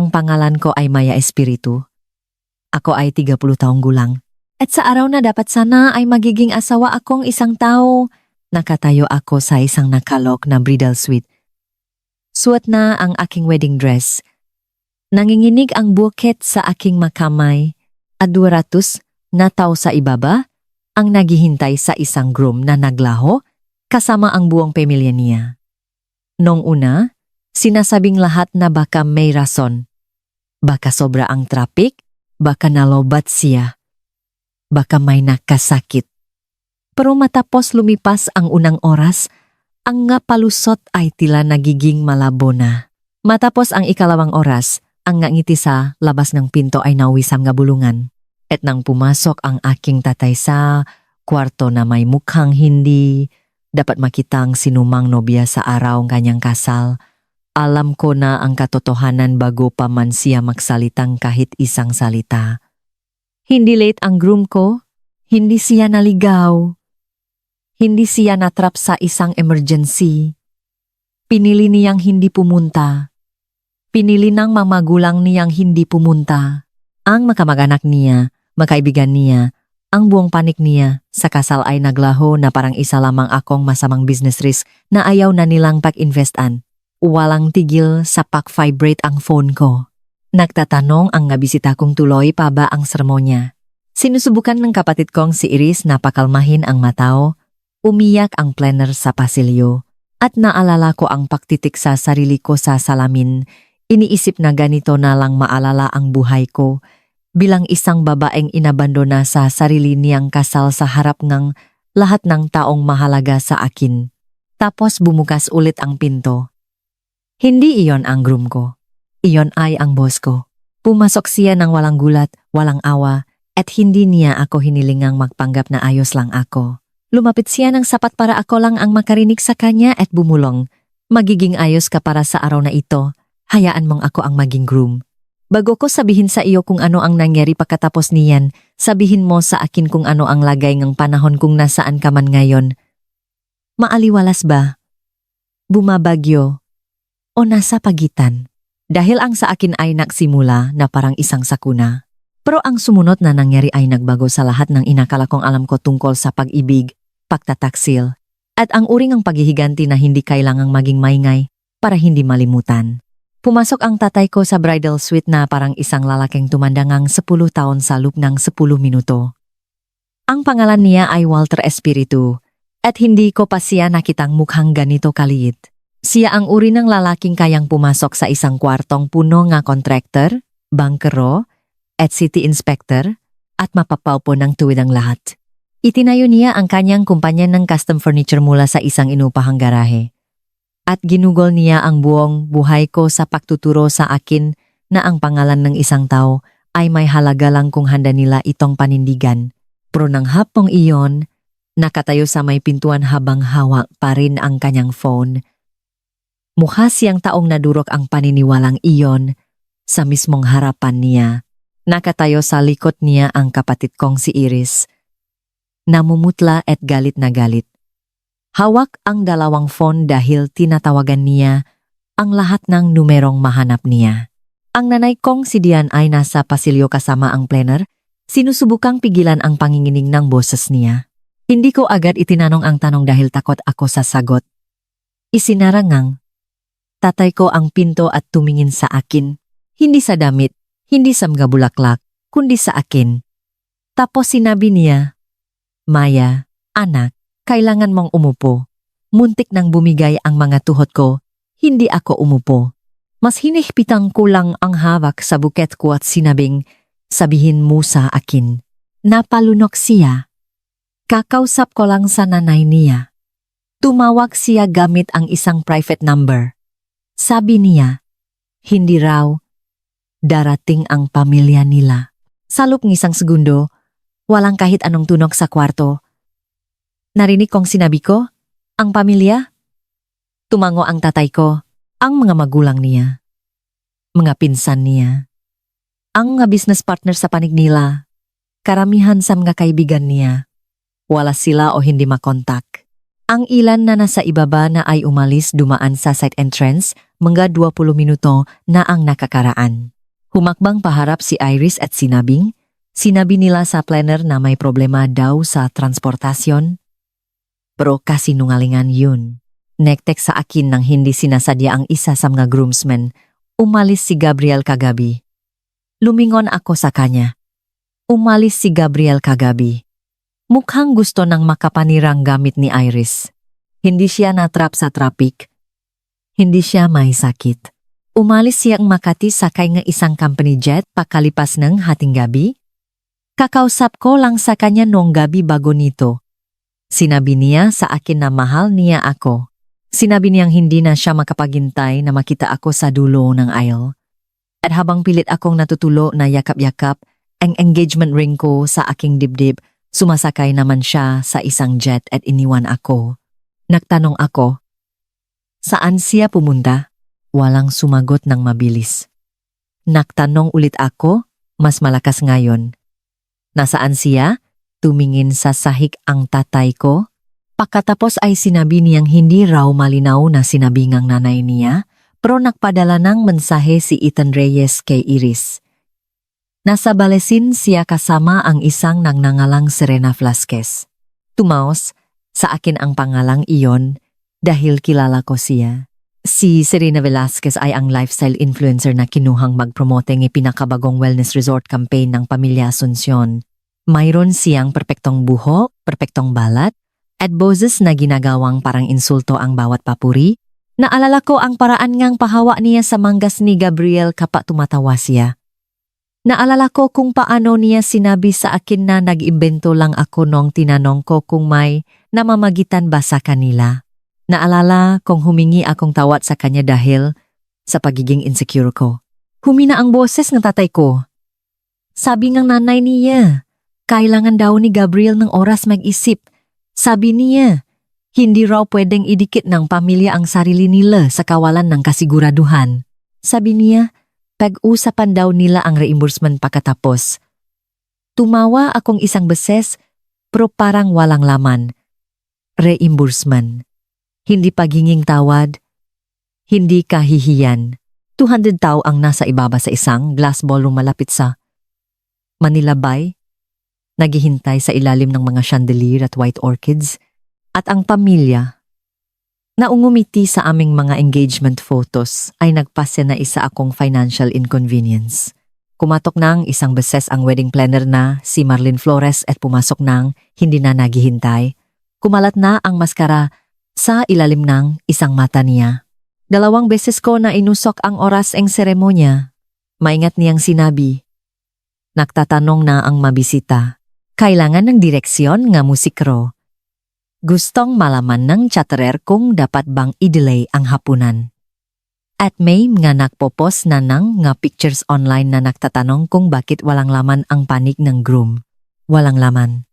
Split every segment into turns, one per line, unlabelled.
Ang pangalan ko ay Maya Espiritu. Ako ay 30 taong gulang. At sa araw na dapat sana ay magiging asawa akong isang tao, nakatayo ako sa isang nakalok na bridal suite. Suot na ang aking wedding dress. Nanginginig ang bouquet sa aking makamay at 200 na tao sa ibaba ang naghihintay sa isang groom na naglaho kasama ang buong pamilya niya. Noong una, sinasabing lahat na baka may rason. Baka sobra ang traffic, baka nalobat siya, baka may nakasakit. Pero matapos lumipas ang unang oras, ang nga palusot ay tila nagiging malabo na. Matapos ang ikalawang oras, ang nga ngiti sa labas ng pinto ay nawisam nga bulungan. At nang pumasok ang aking tatay sa kwarto na may mukhang hindi dapat makitang sinumang nobya sa araw ng kanyang kasal, alam ko na ang katotohanan bago pa man siya magsalitang kahit isang salita. Hindi late ang groom ko, hindi siya naligaw, hindi siya natrap sa isang emergency. Pinili niyang hindi pumunta. Pinili ng mga magulang niyang hindi pumunta. Ang makamag-anak niya, magkaibigan niya, ang buong panik niya sa kasal ay naglaho na parang isa lamang akong masamang business risk na ayaw na nilang pag-investan. Walang tigil sa pag-vibrate ang phone ko. Nagtatanong ang nabisita kong tuloy pa ba ang sermonya. Sinusubukan ng kapatid kong si Iris na pakalmahin ang matao. Umiyak ang planner sa pasilyo at naalala ko ang pagtitik sa sarili ko sa salamin. Iniisip na ganito na lang maalala ang buhay ko bilang isang babaeng inabandona sa sarili niyang kasal sa harap ng lahat ng taong mahalaga sa akin. Tapos bumukas ulit ang pinto. Hindi iyon ang groom ko. Iyon ay ang boss ko. Pumasok siya ng walang gulat, walang awa, at hindi niya ako hinilingang magpanggap na ayos lang ako. Lumapit siya ng sapat para ako lang ang makarinig sa kanya at bumulong. Magiging ayos ka para sa araw na ito. Hayaan mong ako ang maging groom. Bago ko sabihin sa iyo kung ano ang nangyari pagkatapos niyan, sabihin mo sa akin kung ano ang lagay ng panahon kung nasaan ka man ngayon. Maaliwalas ba? Bumabagyo? O nasa pagitan? Dahil ang sa akin ay nagsimula na parang isang sakuna. Pero ang sumunod na nangyari ay nagbago sa lahat ng inakala kong alam ko tungkol sa pag-ibig, pagtataksil, at ang uring ng paghihiganti na hindi kailangang maging maingay para hindi malimutan. Pumasok ang tatay ko sa bridal suite na parang isang lalaking tumandangang 10 taon sa loob ng 10 minuto. Ang pangalan niya ay Walter Espiritu at hindi ko pa siya nakitang mukhang ganito kaliit. Siya ang uri ng lalaking kayang pumasok sa isang kwartong puno nga kontraktor, bankero, at city inspector at mapapaw po ng tuwid ang lahat. Itinayo niya ang kanyang kumpanya ng custom furniture mula sa isang inupahang garahe. At ginugol niya ang buong buhay ko sa pagtuturo sa akin na ang pangalan ng isang tao ay may halaga lang kung handa nila itong panindigan. Pero nang hapong iyon, nakatayo sa may pintuan habang hawak pa rin ang kanyang phone. Mukha siyang taong nadurok ang paniniwalang iyon sa mismong harapan niya. Nakatayo sa likod niya ang kapatid kong si Iris. Namumutla at galit na galit. Hawak ang dalawang phone dahil tinatawagan niya ang lahat ng numerong mahanap niya. Ang nanay kong si Dian ay nasa pasilyo kasama ang planner. Sinusubukang pigilan ang panginginig ng boses niya. Hindi ko agad itinanong ang tanong dahil takot ako sa sagot. Isinarangang tatay ko ang pinto at tumingin sa akin. Hindi sa damit, hindi sa mga bulaklak, kundi sa akin. Tapos sinabi niya, Maya, anak, kailangan mong umupo. Muntik nang bumigay ang mga tuhod ko, hindi ako umupo. Mas hinihpitang kulang ang hawak sa buket ko at sinabing, sabihin mo sa akin. Napalunok siya. Kakausap ko lang sa nanay niya. Tumawag siya gamit ang isang private number. Sabi niya, hindi raw darating ang pamilya nila. Sa loob ng isang segundo, walang kahit anong tunog sa kwarto. Narinig kong sinabi ko, ang pamilya? Tumango ang tatay ko, ang mga magulang niya, mga pinsan niya, ang mga business partner sa panig nila, karamihan sa mga kaibigan niya. Wala sila o hindi makontak. Ang ilan na nasa ibaba na ay umalis dumaan sa side entrance mga 20 minuto na ang nakakaraan. Humakbang paharap si Iris at sinabi nila sa planner na may problema daw sa transportasyon. Pero kasinungalingan yun. Nektek sa akin nang hindi sinasadya ang isa sa mga groomsmen. Umalis si Gabriel kagabi. Lumingon ako sa kanya. Umalis si Gabriel kagabi. Mukhang gusto ng makapanirang gamit ni Iris. Hindi siya natrap sa traffic. Hindi siya may sakit. Umalis siyang Makati sakay ng isang company jet pakalipas ng hating gabi. Kakausap ko lang sa kanya noong gabi bago nito. Sinabi niya sa akin na mahal niya ako. Sinabi niyang hindi na siya makapaghintay na makita ako sa dulo ng aisle. At habang pilit akong natutulo na yakap-yakap ang engagement ring ko sa aking dibdib, sumasakay naman siya sa isang jet at iniwan ako. Nagtanong ako, saan siya pumunta? Walang sumagot ng mabilis. Nagtanong ulit ako, mas malakas ngayon. Nasaan siya? Tumingin sa sahig ang tatay ko. Pagkatapos ay sinabi niyang hindi raw malinaw na sinabi ngang nanay niya, pero nagpadala ng mensahe si Ethan Reyes kay Iris. Nasa Balesin siya kasama ang isang nagngangalang Serena Velasquez. Tumaos sa akin ang pangalang iyon dahil kilala ko siya. Si Serena Velasquez ay ang lifestyle influencer na kinuhang magpromote ng pinakabagong wellness resort campaign ng Pamilya Asuncion. Mayroon siyang perpektong buhok, perpektong balat, at boses na ginagawang parang insulto ang bawat papuri. Naalala ko ang paraan ngang pahawa niya sa manggas ni Gabriel kapag tumatawa siya. Naalala ko kung paano niya sinabi sa akin na nag-imbento lang ako nung tinanong ko kung may namamagitan ba sa kanila. Naalala kung humingi akong tawad sa kanya dahil sa pagiging insecure ko. Humina ang boses ng tatay ko. Sabi ng nanay niya, kailangan daw ni Gabriel ng oras mag-isip. Sabi niya, hindi raw pwedeng idikit ng pamilya ang sarili nila sa kawalan ng kasiguraduhan. Sabi niya, pag-usapan daw nila ang reimbursement pagkatapos. Tumawa akong isang beses, pero parang walang laman. Reimbursement. Hindi paghinging tawad, hindi kahihiyan. 200 tao ang nasa ibaba sa isang glass ballroom malapit sa Manila Bay, naghihintay sa ilalim ng mga chandelier at white orchids, at ang pamilya na ungumiti sa aming mga engagement photos ay nagpasya na isa akong financial inconvenience. Kumatok ng isang beses ang wedding planner na si Marlene Flores at pumasok ng hindi na naghihintay. Kumalat na ang maskara sa ilalim ng isang mata niya. 2 beses ko na inusok ang oras ang seremonya. Maingat niyang sinabi. Nagtatanong na ang mabisita. Kailangan ng direksyon nga musikro. Gustong malaman ng chatterer kung dapat bang i-delay ang hapunan. At may nga nagpo-post na ng nga pictures online na nagtatanong kung bakit walang laman ang panig ng groom. Walang laman.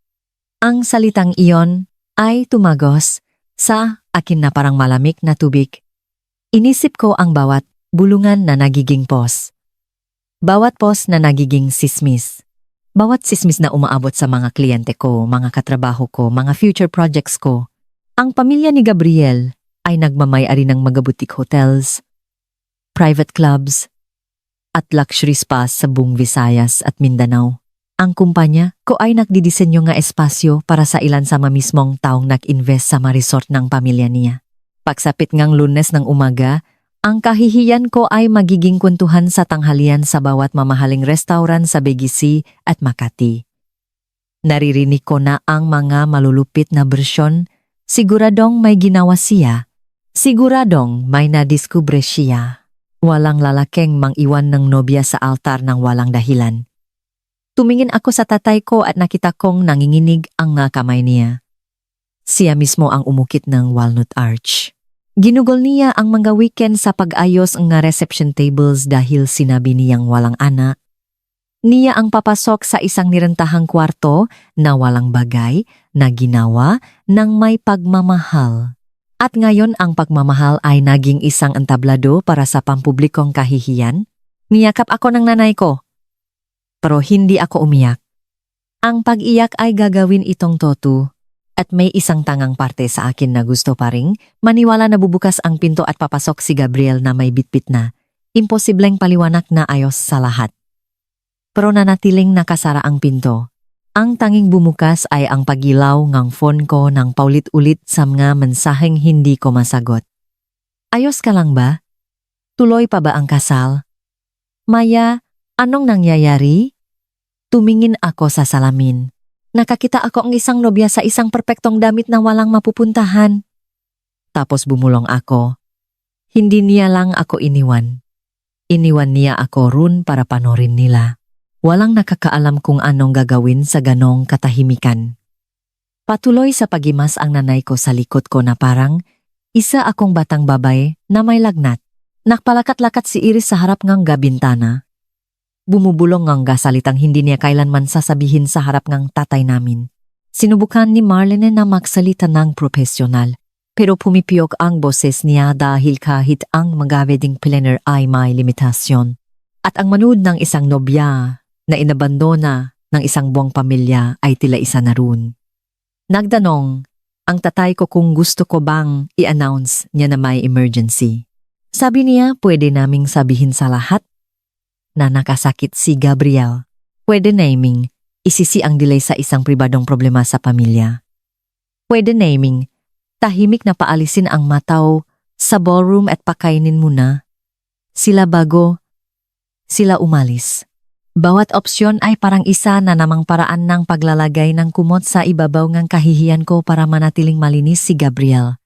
Ang salitang iyon ay tumagos sa akin na parang malamig na tubig. Inisip ko ang bawat bulungan na nagiging pos. Bawat pos na nagiging sismis. Bawat sismis na umaabot sa mga kliyente ko, mga katrabaho ko, mga future projects ko. Ang pamilya ni Gabriel ay nagmamay-ari ng mga boutique hotels, private clubs, at luxury spas sa buong Visayas at Mindanao. Ang kumpanya ko ay nagdidisenyo nga espasyo para sa ilan sa mismong taong nag-invest sa mga resort ng pamilya niya. Pagsapit ngang Lunes ng umaga, ang kahihiyan ko ay magiging kwentuhan sa tanghalian sa bawat mamahaling restaurant sa BGC at Makati. Naririnig ko na ang mga malulupit na bersyon, siguradong may ginawa siya, siguradong may nadiskubre siya. Walang lalaking mang-iwan ng nobya sa altar ng walang dahilan. Tumingin ako sa tatay ko at nakita kong nanginginig ang nga kamay niya. Siya mismo ang umukit ng walnut arch. Ginugol niya ang mga weekend sa pag-ayos ng reception tables dahil sinabi niyang walang anak. Niya ang papasok sa isang nirentahang kwarto na walang bagay na ginawa ng may pagmamahal. At ngayon ang pagmamahal ay naging isang entablado para sa pampublikong kahihiyan. Niyakap ako ng nanay ko. Pero hindi ako umiyak. Ang pag-iyak ay gagawin itong totu At may isang tangang parte sa akin na gusto pa ring maniwala na bubukas ang pinto at papasok si Gabriel na may bitbit na. Imposibleng paliwanag na ayos sa lahat. Pero nanatiling nakasara ang pinto. Ang tanging bumukas ay ang pagilaw ng phone ko ng paulit-ulit sa mga mensaheng hindi ko masagot. Ayos ka lang ba? Tuloy pa ba ang kasal? Maya, anong nangyayari? Tumingin ako sa salamin. Nakakita ako ang isang nobya sa isang perpektong damit na walang mapupuntahan. Tapos bumulong ako. Hindi niya lang ako iniwan. Iniwan niya ako roon para panorin nila. Walang nakakaalam kung anong gagawin sa ganong katahimikan. Patuloy sa pagimas ang nanay ko sa likod ko na parang isa akong batang babae na may lagnat. Nakpalakat-lakat si Iris sa harap ng gabintana. Bumubulong ang gasalitang hindi niya kailanman sasabihin sa harap ng tatay namin. Sinubukan ni Marlene na magsalita ng profesional, pero pumipiyok ang boses niya dahil kahit ang mga wedding planner ay may limitasyon. At ang manood ng isang nobya na inabandona ng isang buwang pamilya ay tila isa na roon. Nagdanong ang tatay ko kung gusto ko bang i-announce niya na may emergency. Sabi niya pwede naming sabihin sa lahat na nakasakit si Gabriel. Pwede naming isisi ang delay sa isang pribadong problema sa pamilya. Pwede naming tahimik na paalisin ang mataw sa ballroom at pakainin muna sila bago sila umalis. Bawat opsyon ay parang isa na namang paraan ng paglalagay ng kumot sa ibabaw ng kahihiyan ko para manatiling malinis si Gabriel.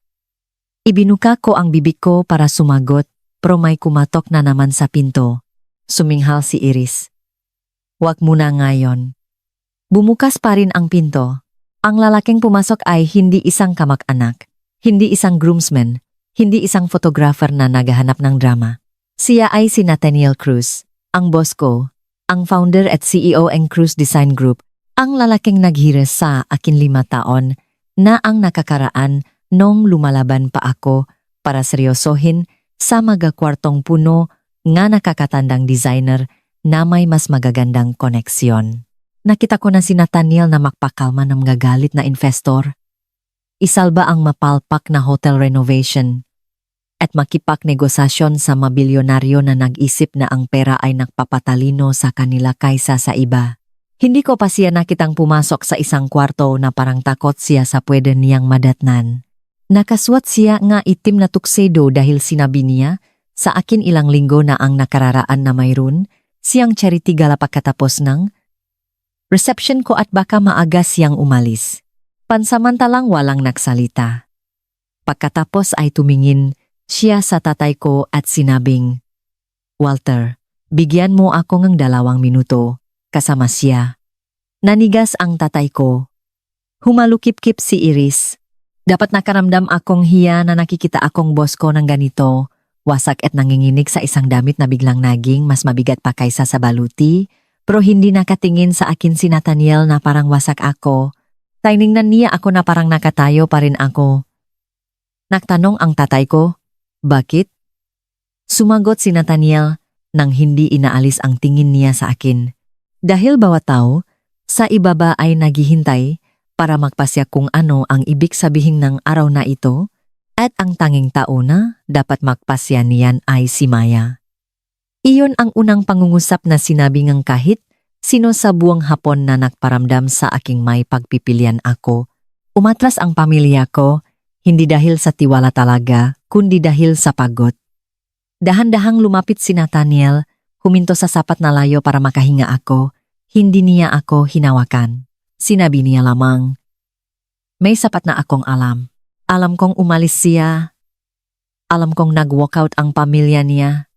Ibinuka ko ang bibig ko para sumagot, pero may kumatok na naman sa pinto. Suminghal si Iris. Wag muna ngayon. Bumukas pa rin ang pinto. Ang lalaking pumasok ay hindi isang kamag-anak, hindi isang groomsman, hindi isang photographer na naghahanap ng drama. Siya ay si Nathaniel Cruz, ang boss ko, ang founder at CEO ng Cruz Design Group, ang lalaking naghiras sa akin 5 taon na ang nakakaraan nung lumalaban pa ako para seryosohin sa magakwartong puno nga nakakatandang designer na may mas magagandang koneksyon. Nakita ko na si Nathaniel na makpakalma ng magagalit na investor. Isalba ang mapalpak na hotel renovation at makipagnegosasyon sa mabilyonaryo na nag-isip na ang pera ay nagpapatalino sa kanila kaysa sa iba. Hindi ko pa siya nakitang pumasok sa isang kwarto na parang takot siya sa pwede niyang madatnan. Nakaswat siya nga itim na tuxedo dahil sinabi niya sa akin ilang linggo na ang nakararaan na mayroon siyang charity gala pagkatapos ng reception ko at baka maaga siyang umalis. Pansamantalang walang nagsalita. Pagkatapos ay tumingin siya sa tatay ko at sinabing, Walter, bigyan mo ako ng 2 minuto, kasama siya. Nanigas ang tatay ko. Humalukip-kip si Iris. Dapat nakaramdam akong hiya na nakikita akong boss ko ng ganito. Wasak at nanginginig sa isang damit na biglang naging mas mabigat pa kaysa sa baluti, pero hindi nakatingin sa akin si Nathaniel na parang wasak ako. Tiningnan niya ako na parang nakatayo pa rin ako. Nagtanong ang tatay ko, bakit? Sumagot si Nathaniel nang hindi inaalis ang tingin niya sa akin. Dahil bawat tao sa ibaba ay naghihintay para magpasya kung ano ang ibig sabihin ng araw na ito, at ang tanging tao na dapat magpasya niyan ay si Maya. Iyon ang unang pangungusap na sinabi ng kahit sino sa buong hapon na nagparamdam sa aking may pagpipilian ako. Umatras ang pamilya ko, hindi dahil sa tiwala talaga, kundi dahil sa pagod. Dahan-dahang lumapit si Nathaniel, huminto sa sapat na layo para makahinga ako. Hindi niya ako hinawakan. Sinabi niya lamang, may sapat na akong alam. Alam kong umalis siya. Alam kong nag-walkout ang pamilya niya.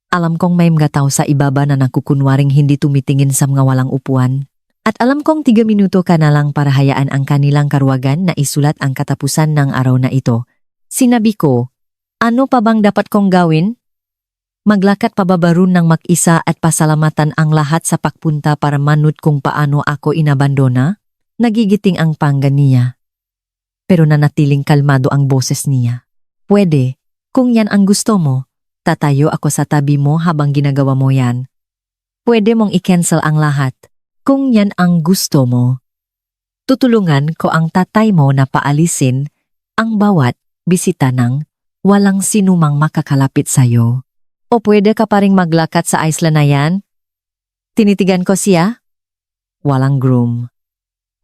Alam kong may mga tao sa ibaba na nakukunwaring hindi tumitingin sa mga walang upuan. At alam kong 3 minuto ka na lang para hayaan ang kanilang karuwagan na isulat ang katapusan ng araw na ito. Sinabi ko, ano pa bang dapat kong gawin? Maglakad pababaron ng mag-isa at pasalamatan ang lahat sa pagpunta para manood kung paano ako inabandona? Nagigiting ang pangga niya. Pero nanatiling kalmado ang boses niya. Pwede, kung yan ang gusto mo, tatayo ako sa tabi mo habang ginagawa mo yan. Pwede mong i-cancel ang lahat, kung yan ang gusto mo. Tutulungan ko ang tatay mo na paalisin ang bawat bisita ng walang sinumang makakalapit sa'yo. O pwede ka pa ring maglakat sa isla na yan? Tinitigan ko siya. Walang groom.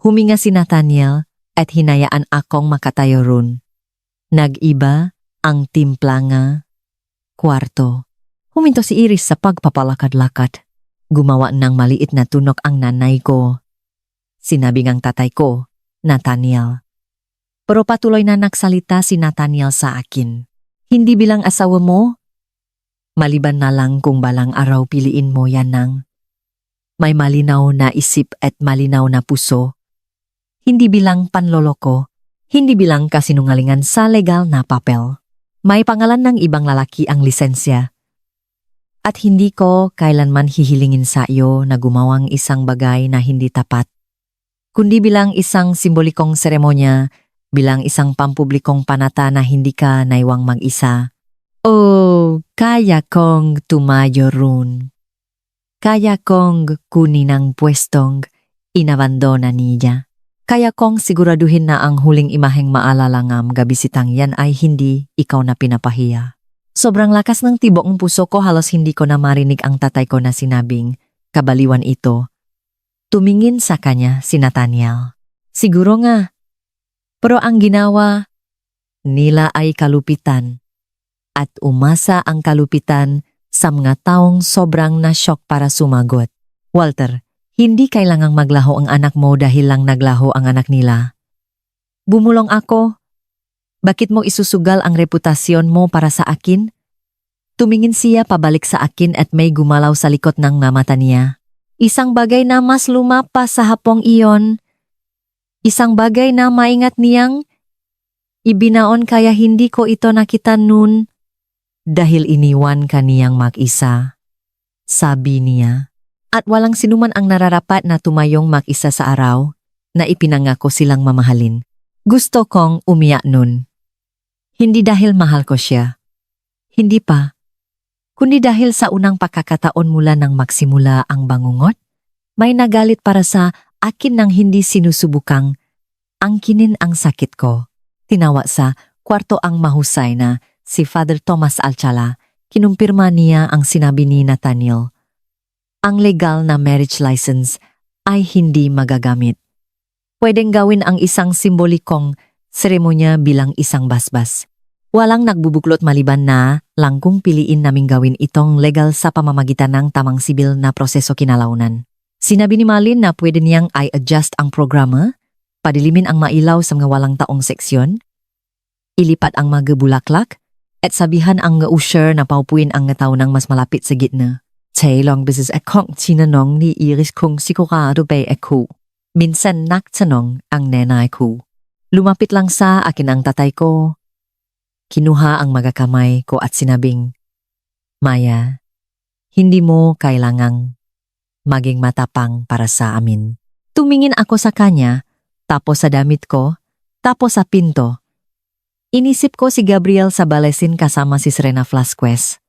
Huminga si Nathaniel at hinayaan akong makatayo ron. Nag-iba ang timpla nga kwarto. Huminto si Iris sa pagpapalakad-lakad. Gumawa ng maliit na tunok ang nanay ko. Sinabi ngang tatay ko, Nathaniel. Pero patuloy na nagsalita si Nathaniel sa akin. Hindi bilang asawa mo, maliban na lang kung balang araw piliin mo yan ng may malinaw na isip at malinaw na puso. Hindi bilang panloloko, hindi bilang kasinungalingan sa legal na papel. May pangalan ng ibang lalaki ang lisensya. At hindi ko kailanman hihilingin sa iyo na gumawang isang bagay na hindi tapat. Kundi bilang isang simbolikong seremonya, bilang isang pampublikong panata na hindi ka naiwang mag-isa. Oh, kaya kong tumayo ron. Kaya kong kunin ang pwestong inabandona niya. Kaya kong siguraduhin na ang huling imaheng maalala ngam gabisitang yan ay hindi ikaw na pinapahiya. Sobrang lakas ng tibok ng puso ko, halos hindi ko na marinig ang tatay ko na sinabing kabaliwan ito. Tumingin sa kanya si Nathaniel. Siguro nga. Pero ang ginawa nila ay kalupitan. At umasa ang kalupitan sa mga taong sobrang na-shock para sumagot. Walter, hindi kailangang maglaho ang anak mo dahil lang naglaho ang anak nila. Bumulong ako. Bakit mo isusugal ang reputasyon mo para sa akin? Tumingin siya pabalik sa akin at may gumalaw sa likod ng mata niya. Isang bagay na mas lumapa sa hapong iyon. Isang bagay na maingat niyang ibinaon kaya hindi ko ito nakita noon dahil iniwan ka niyang mag-isa. Sabi niya. At walang sinuman ang nararapat na tumayong mag-isa sa araw na ipinangako silang mamahalin. Gusto kong umiyak nun. Hindi dahil mahal ko siya. Hindi pa. Kundi dahil sa unang pagkakataon mula nang magsimula ang bangungot, may nagalit para sa akin nang hindi sinusubukang angkinin ang sakit ko. Tinawa sa kwarto ang mahusay na si Father Thomas Alcala. Kinumpirma niya ang sinabi ni Nathaniel. Ang legal na marriage license ay hindi magagamit. Pwedeng gawin ang isang simbolikong seremonya bilang isang basbas. Walang nagbubuklot maliban na lang kung piliin naming gawin itong legal sa pamamagitan ng tamang sibil na proseso kinalaunan. Sinabi ni Malin na pwede niyang i-adjust ang programa, padilimin ang mailaw sa mga walang taong seksyon, ilipat ang mga bulaklak, at sabihan ang usher na paupuin ang tao ng mas malapit sa gitna. Taylong bisis akong tinanong ni Iris kung sigurado ba ako. Minsan nagtanong ang nanay ko. Lumapit lang sa akin ang tatay ko. Kinuha ang magakamay ko at sinabing, Maya, hindi mo kailangang maging matapang para sa amin. Tumingin ako sa kanya, tapos sa damit ko, tapos sa pinto. Inisip ko si Gabriel sa balesin kasama si Serena Flasquez.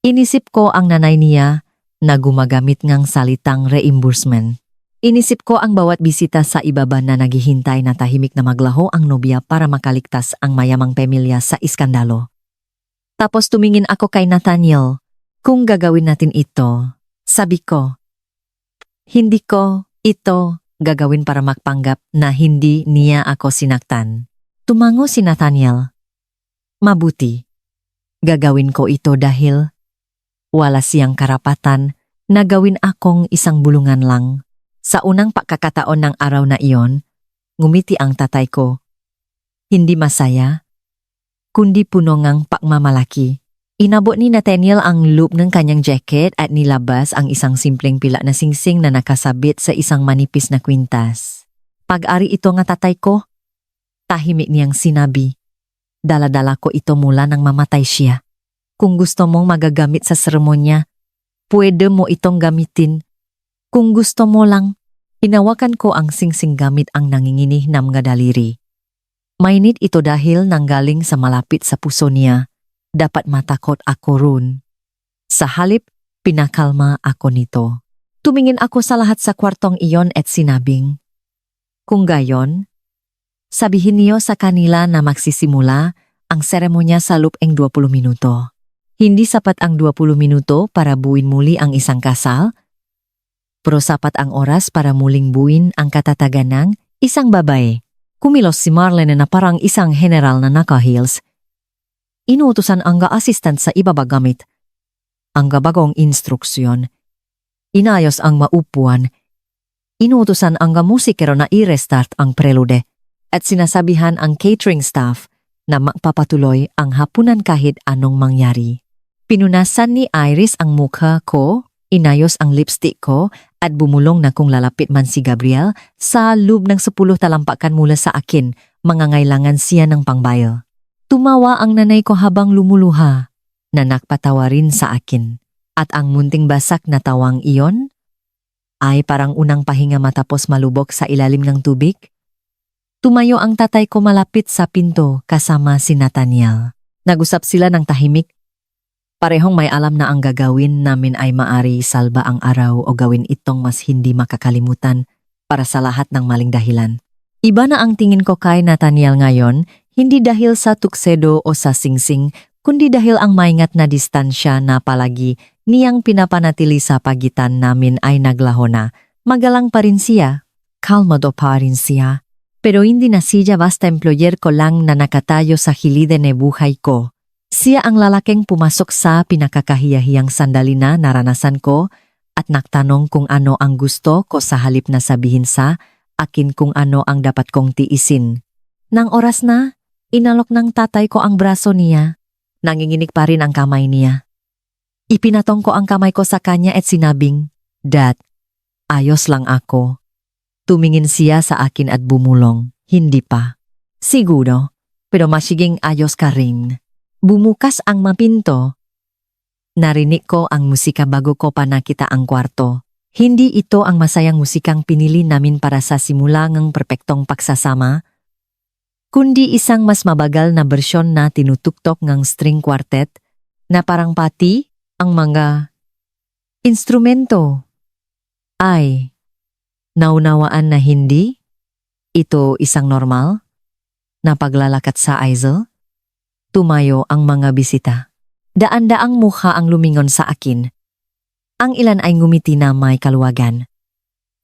Inisip ko ang nanay niya na gumagamit ngang salitang reimbursement. Inisip ko ang bawat bisita sa ibaba na naghihintay na tahimik na maglaho ang nobya para makaligtas ang mayamang pamilya sa iskandalo. Tapos tumingin ako kay Nathaniel. Kung gagawin natin ito, sabi ko, hindi ko ito gagawin para magpanggap na hindi niya ako sinaktan. Tumango si Nathaniel. Mabuti. Gagawin ko ito dahil wala siyang karapatan na gawin akong isang bulungan lang. Sa unang pagkakataon ng araw na iyon, ngumiti ang tatay ko. Hindi masaya, kundi puno ngang pagmamalaki. Inabot ni Nathaniel ang loop ng kanyang jacket at nilabas ang isang simpleng pila na singsing na nakasabit sa isang manipis na kwintas. Pag-ari ito nga tatay ko, tahimik niyang sinabi. Dala-dala ko ito mula nang mamatay siya. Kung gusto mong magagamit sa seremonya, pwede mo itong gamitin. Kung gusto mo lang, hinawakan ko ang singsing gamit ang nanginginih na mga daliri. Mainit ito dahil nanggaling sa malapit sa puso niya. Dapat matakot ako ron. Sa halip, pinakalma ako nito. Tumingin ako sa lahat sa kwartong iyon at sinabing, Kung gayon, sabihin niyo sa kanila na magsisimula ang seremonya sa loob ng 20 minuto. Hindi sapat ang 20 minuto para buuin muli ang isang kasal, pero sapat ang oras para muling buuin ang katatagan ng isang babae. Kumilos si Marlene na parang isang general na naka-heels. Inuutusan ang assistant sa ibabagamit ang bagong instruksyon. Inayos ang maupuan. Inuutusan ang musikero na i-restart ang prelude at sinasabihan ang catering staff na magpapatuloy ang hapunan kahit anong mangyari. Pinunasan ni Iris ang mukha ko, inayos ang lipstick ko at bumulong na kung lalapit man si Gabriel sa loob ng 10 talampakan mula sa akin, mangangailangan siya ng pangbayo. Tumawa ang nanay ko habang lumuluha na nakpatawa rin sa akin. At ang munting basak na tawang iyon ay parang unang pahinga matapos malubog sa ilalim ng tubig. Tumayo ang tatay ko malapit sa pinto kasama si Nathaniel. Nag-usap sila ng tahimik. Parehong may alam na ang gagawin namin ay maari salba ang araw o gawin itong mas hindi makakalimutan para sa lahat ng maling dahilan. Iba na ang tingin ko kay Nathaniel ngayon, hindi dahil sa tuksedo o sa singsing, kundi dahil ang maingat na distansya na palagi niyang pinapanatili sa pagitan namin ay naglaho na. Magalang pa rin siya, kalmado pa rin siya, pero hindi na siya basta employer ko lang na nakatayo sa hilide ng buhay ko. Siya ang lalaking pumasok sa pinakakahiyahiyang sandali na naranasan ko at nagtanong kung ano ang gusto ko sa halip na sabihin sa akin kung ano ang dapat kong tiisin. Nang oras na, inalok ng tatay ko ang braso niya. Nanginginig pa rin ang kamay niya. Ipinatong ko ang kamay ko sa kanya at sinabing, "Dad, ayos lang ako." Tumingin siya sa akin at bumulong, "Hindi pa." "Siguro, pero masiging ayos ka rin." Bumukas ang mapinto. Narinig ko ang musika bago ko pa nakita ang kwarto. Hindi ito ang masayang musikang pinili namin para sa simula ng perpektong pagsasama, kundi isang mas mabagal na bersyon na tinutuktok ng string quartet na parang pati ang mga instrumento ay naunawaan na hindi ito isang normal na paglalakat sa aisle. Tumayo ang mga bisita. Daan-daang mukha ang lumingon sa akin. Ang ilan ay ngumiti na may kaluwagan.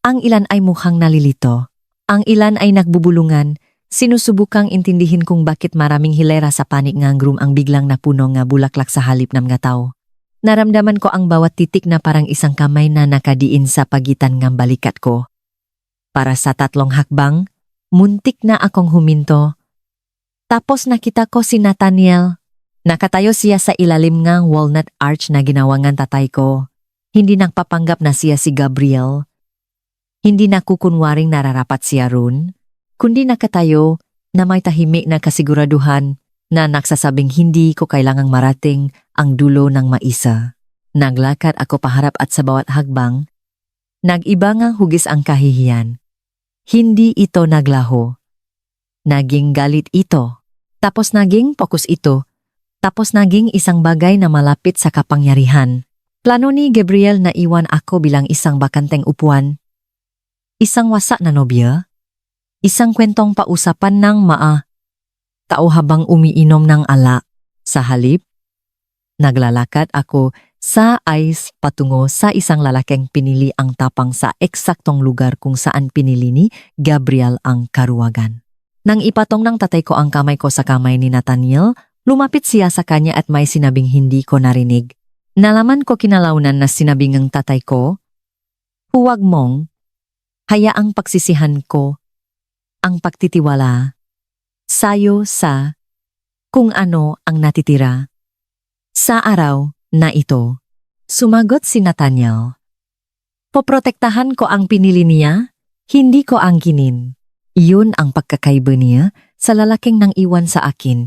Ang ilan ay mukhang nalilito. Ang ilan ay nagbubulungan. Sinusubukang intindihin kung bakit maraming hilera sa panig ng room ang biglang napuno nga bulaklak sa halip ng nga tao. Naramdaman ko ang bawat titik na parang isang kamay na nakadiin sa pagitan ng balikat ko. Para sa 3 hakbang, muntik na akong huminto. Tapos nakita ko si Nathaniel. Nakatayo siya sa ilalim ng walnut arch na ginawa ng tatay ko. Hindi nagpapanggap na siya si Gabriel. Hindi nakukunwaring nararapat siya ron, kundi nakatayo na may tahimik na kasiguraduhan na nagsasabing hindi ko kailangang marating ang dulo ng maisa. Naglakad ako paharap at sa bawat hakbang, nag-iba nga hugis ang kahihiyan. Hindi ito naglaho. Naging galit ito. Tapos naging pokus ito. Tapos naging isang bagay na malapit sa kapangyarihan. Plano ni Gabriel na iwan ako bilang isang bakanteng upuan. Isang wasak na nobya. Isang kwentong pausapan ng tao habang umiinom ng ala. Sa halip, naglalakad ako sa ice patungo sa isang lalaking pinili ang tapang sa eksaktong lugar kung saan pinili ni Gabriel ang karuwagan. Nang ipatong ng tatay ko ang kamay ko sa kamay ni Nathaniel, lumapit siya sa kanya at may sinabing hindi ko narinig. Nalaman ko kinalaunan na sinabing ng tatay ko, "Huwag mong hayaang pagsisihan ko ang pagtitiwala sayo sa kung ano ang natitira sa araw na ito." Sumagot si Nathaniel, "Poprotektahan ko ang pinili niya, hindi ko angkinin." Iyon ang pagkakaiba niya sa lalaking nang iwan sa akin.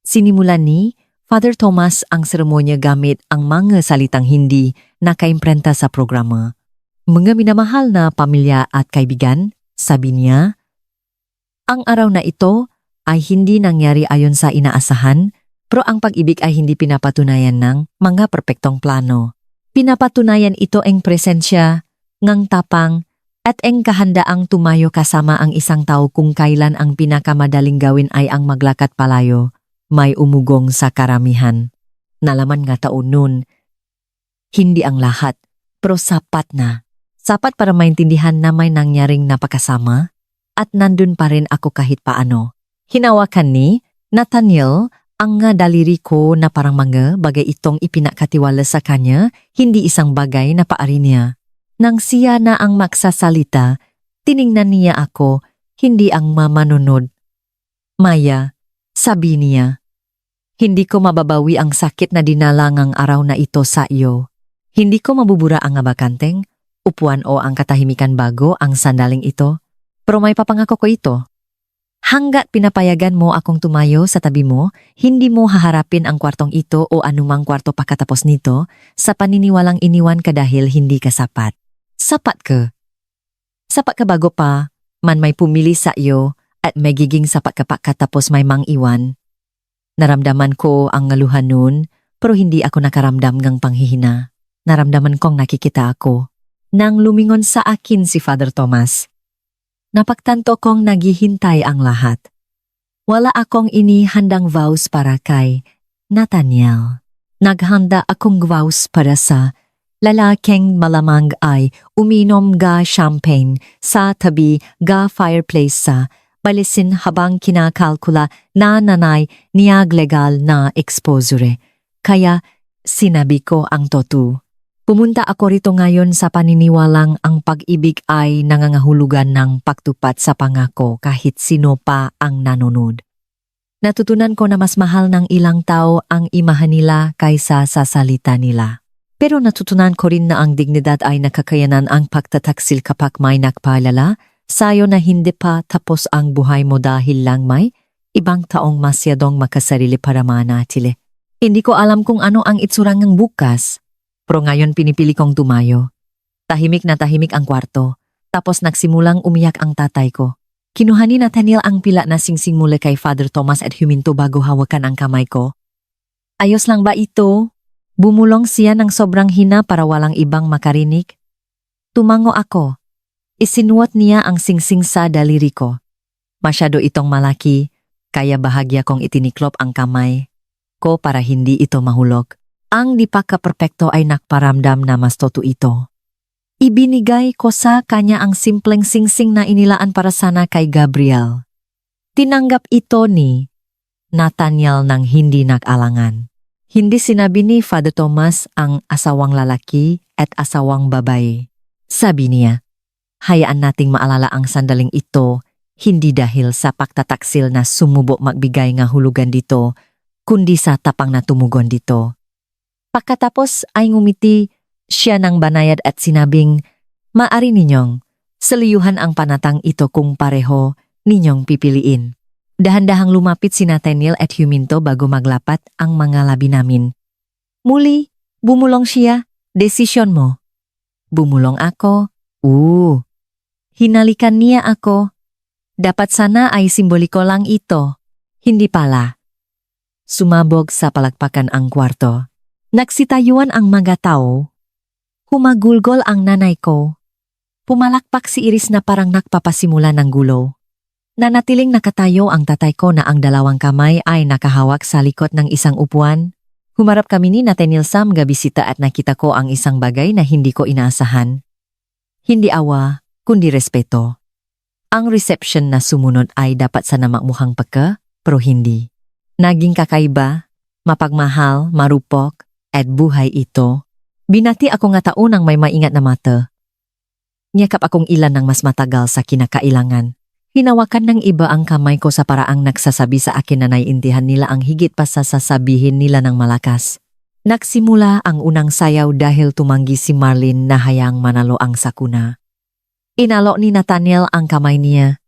Sinimulan ni Father Thomas ang seremonya gamit ang mga salitang hindi nakaimprenta sa programa. "Mga minamahal na pamilya at kaibigan," sabi niya, "ang araw na ito ay hindi nangyari ayon sa inaasahan, pero ang pag-ibig ay hindi pinapatunayan ng mga perpektong plano. Pinapatunayan ito ang presensya, ngang tapang, At ang kahandaang tumayo kasama ang isang tao kung kailan ang pinakamadaling gawin ay ang maglakat palayo, may umugong sa karamihan. Nalaman nga taon nun, hindi ang lahat, pero sapat na. Sapat para maintindihan na may nangyaring napakasama at nandun pa rin ako kahit paano. Hinawakan ni Nathaniel ang nga daliri ko na parang mga bagay itong ipinakatiwala sa kanya, hindi isang bagay na paari niya. Nang siya na ang magsasalita, tiningnan niya ako, hindi ang mamanunod. Maya, sabi niya, hindi ko mababawi ang sakit na dinalangang araw na ito sa iyo. Hindi ko mabubura ang abakanteng, upuan o ang katahimikan bago ang sandaling ito. Pero may papangako ko ito. Hanggat pinapayagan mo akong tumayo sa tabi mo, hindi mo haharapin ang kwartong ito o anumang kwarto pagkatapos nito sa paniniwalang iniwan ka dahil hindi ka sapat. Sapat ka. Sapat ka bago pa, man may pumili sa iyo at magiging sapat ka pagkatapos may mang-iwan. Naramdaman ko ang ngaluhan nun, pero hindi ako nakaramdam ng panghihina. Naramdaman kong nakikita ako. Nang lumingon sa akin si Father Thomas, napagtanto kong naghihintay ang lahat. Wala akong inihandang vows para kay Nathaniel. Naghanda akong vows para sa lalaking malamang ay uminom ga champagne sa tabi ga fireplace sa balisin habang kinakalkula na nanay niyag legal na exposure. Kaya sinabi ko ang totoo. Pumunta ako rito ngayon sa paniniwalang ang pag-ibig ay nangangahulugan ng pagtupad sa pangako kahit sino pa ang nanonood. Natutunan ko na mas mahal ng ilang tao ang imahan nila kaysa sa salita nila. Pero natutunan ko rin na ang dignidad ay nakakayanan ang pagtataksil kapag may nakpaalala sa'yo na hindi pa tapos ang buhay mo dahil lang may ibang taong masyadong makasarili para manatili. Hindi ko alam kung ano ang itsurang ng bukas, pero ngayon pinipili kong tumayo. Tahimik na tahimik ang kwarto, tapos nagsimulang umiyak ang tatay ko. Kinuha ni Nathaniel ang pila na singsing mula kay Father Thomas at huminto bago hawakan ang kamay ko. Ayos lang ba ito? Bumulong siya ng sobrang hina para walang ibang makarinig. Tumango ako. Isinuot niya ang singsing sa daliri ko. Masyado itong malaki, kaya bahagya kong itiniklop ang kamay ko para hindi ito mahulog. Ang di pa ka-perpekto ay nakparamdam na mas totoo ito. Ibinigay ko sa kanya ang simpleng singsing na inilaan para sana kay Gabriel. Tinanggap ito ni Nathaniel ng hindi nag-alangan. Hindi sinabi ni Father Thomas ang asawang lalaki at asawang babae. Sabi niya, hayaan nating maalala ang sandaling ito, hindi dahil sa pagtataksil na sumubo magbigay nga hulugan dito, kundi sa tapang na tumugon dito. Pagkatapos ay ngumiti siya ng banayad at sinabing, maari ninyong saliyuhan ang panatang ito kung pareho ninyong pipiliin. Dahan-dahang lumapit si Nathaniel at huminto bago maglapat ang mga labi namin. Muli, bumulong siya, desisyon mo. Bumulong ako, Hinalikan niya ako. Dapat sana ay simboliko lang ito, hindi pala. Sumabog sa palakpakan ang kwarto. Nagsitayuan ang mga tao. Humagulgol ang nanay ko. Pumalakpak si Iris na parang nagpapasimula ng gulo. Nanatiling nakatayo ang tatay ko na ang dalawang kamay ay nakahawak sa likod ng isang upuan. Humarap kami ni Nathaniel sa mga bisita at nakita ko ang isang bagay na hindi ko inaasahan. Hindi awa, kundi respeto. Ang reception na sumunod ay dapat sana makmukhang pagka, pero hindi. Naging kakaiba, mapagmahal, marupok, at buhay ito. Binati ako nga taon ng may maingat na mata. Niyakap akong ilan ng mas matagal sa kinakailangan. Hinawakan ng iba ang kamay ko sa paraang nagsasabi sa akin na naiintindihan nila ang higit pa sa sasabihin nila ng malakas. Nagsimula ang unang sayaw dahil tumanggi si Marlene na hayang manalo ang sakuna. Inalok ni Nathaniel ang kamay niya.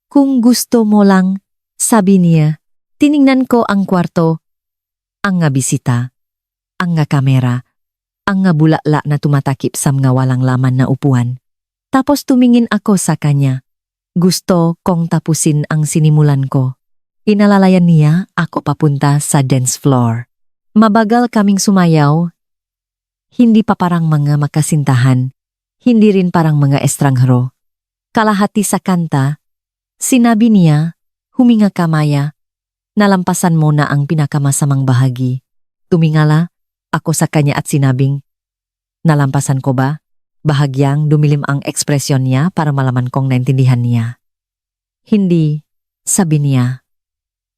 Kung gusto mo lang, sabi niya. Tiningnan ko ang kwarto, ang nga bisita, ang nga kamera, ang nga bulakla na tumatakip sa mga walang laman na upuan. Tapos tumingin ako sa kanya. Gusto kong tapusin ang sinimulan ko. Inalalayan niya ako papunta sa dance floor. Mabagal kaming sumayaw. Hindi pa parang mga makasintahan. Hindi rin parang mga estranghero. Kalahati sa kanta, sinabi niya, huminga ka Maya, nalampasan mo na ang pinakamasamang bahagi. Tumingala ako sa kanya at sinabing, nalampasan ko ba? Bahagyang dumilim ang ekspresyon niya para malaman kong naintindihan niya. Hindi, sabi niya.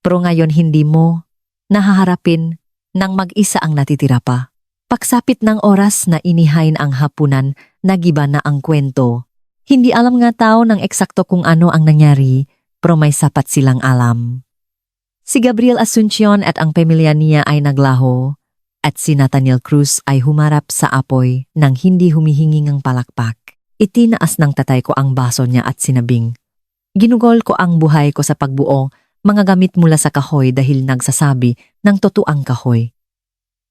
Pero ngayon hindi mo nahaharapin nang mag-isa ang natitira pa. Pagsapit ng oras na inihain ang hapunan, nagiba na ang kwento. Hindi alam nga tao ng eksakto kung ano ang nangyari, pero may sapat silang alam. Si Gabriel Asuncion at ang pamilya niya ay naglaho, at si Nathaniel Cruz ay humarap sa apoy nang hindi humihingi ng palakpak. Itinaas ng tatay ko ang baso niya at sinabing, ginugol ko ang buhay ko sa pagbuo, mga gamit mula sa kahoy dahil nagsasabi ng totoang kahoy.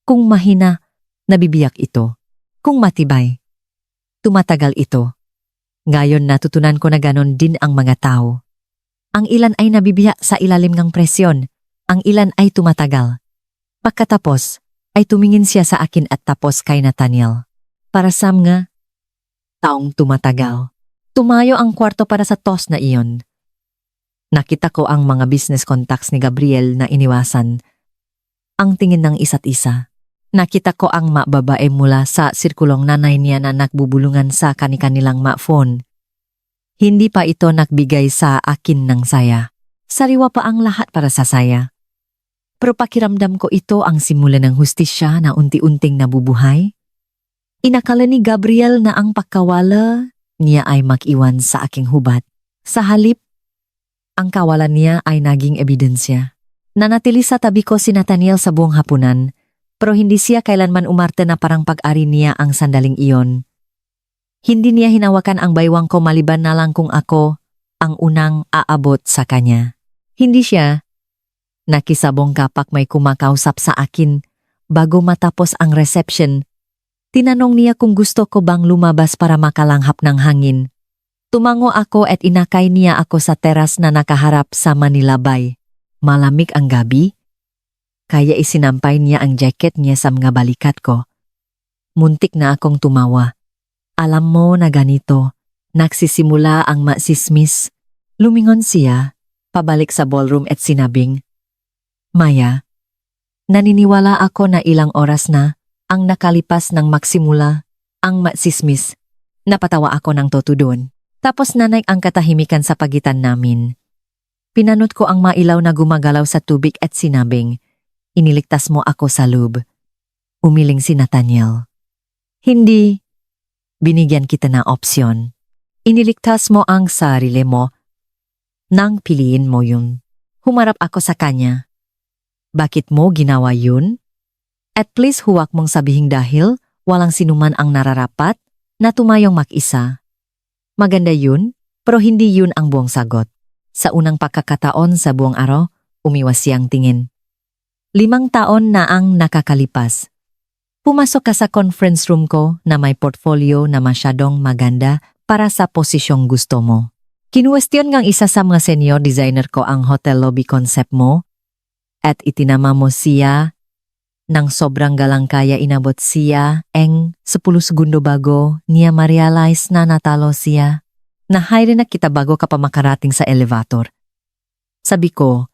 Kung mahina, nabibiyak ito. Kung matibay, tumatagal ito. Ngayon natutunan ko na ganon din ang mga tao. Ang ilan ay nabibiyak sa ilalim ng presyon, ang ilan ay tumatagal. Pagkatapos, ay tumingin siya sa akin at tapos kay Nathaniel. Para Sam nga, taong tumatagal. Tumayo ang kwarto para sa toss na iyon. Nakita ko ang mga business contacts ni Gabriel na iniwasan. Ang tingin ng isa't isa. Nakita ko ang babae mula sa sirkulong nanay niya na nagbubulungan sa kani-kanilang phone. Hindi pa ito nagbigay sa akin ng saya. Sariwa pa ang lahat para sa saya. Pero pakiramdam ko ito ang simula ng hustisya na unti-unting nabubuhay. Inakala ni Gabriel na ang pagkawala niya ay mag-iwan sa aking hubad. Sa halip, ang kawalan niya ay naging ebidensya. Nanatili sa tabi ko si Nathaniel sa buong hapunan, pero hindi siya kailanman umarte na parang pag-ari niya ang sandaling iyon. Hindi niya hinawakan ang baywang ko maliban na lang kung ako ang unang aabot sa kanya. Hindi siya nakisabong kapak may kumakausap sa akin bago matapos ang reception. Tinanong niya kung gusto ko bang lumabas para makalanghap ng hangin. Tumango ako at inakay niya ako sa teras na nakaharap sa Manila Bay. Malamig ang gabi, kaya isinampay niya ang jacket niya sa mga balikat ko. Muntik na akong tumawa. Alam mo na ganito, nagsisimula ang masismis. Lumingon siya, pabalik sa ballroom at sinabing, Maya, naniniwala ako na ilang oras na ang nakalipas ng magsimula ang masismis. Napatawa ako ng toto doon. Tapos nanay ang katahimikan sa pagitan namin. Pinanot ko ang mailaw na gumagalaw sa tubig at sinabing, iniligtas mo ako sa loob. Umiling si Nathaniel. Hindi. Binigyan kita ng opsyon. Iniligtas mo ang sarili mo nang piliin mo yun. Humarap ako sa kanya. Bakit mo ginawa yun? At please huwag mong sabihing dahil walang sinuman ang nararapat na tumayong mag-isa. Maganda yun, pero hindi yun ang buong sagot. Sa unang pagkakataon sa buong araw, umiwas siyang tingin. 5 taon na ang nakakalipas. Pumasok ka sa conference room ko na may portfolio na masyadong maganda para sa posisyong gusto mo. Kinuwestiyon ngang isa sa mga senior designer ko ang hotel lobby concept mo at itinama mo siya nang sobrang galang kaya inabot siya 10 segundo bago niya ma-realize na natalo siya. Na-hire na kita bago ka pa makarating sa elevator. Sabi ko,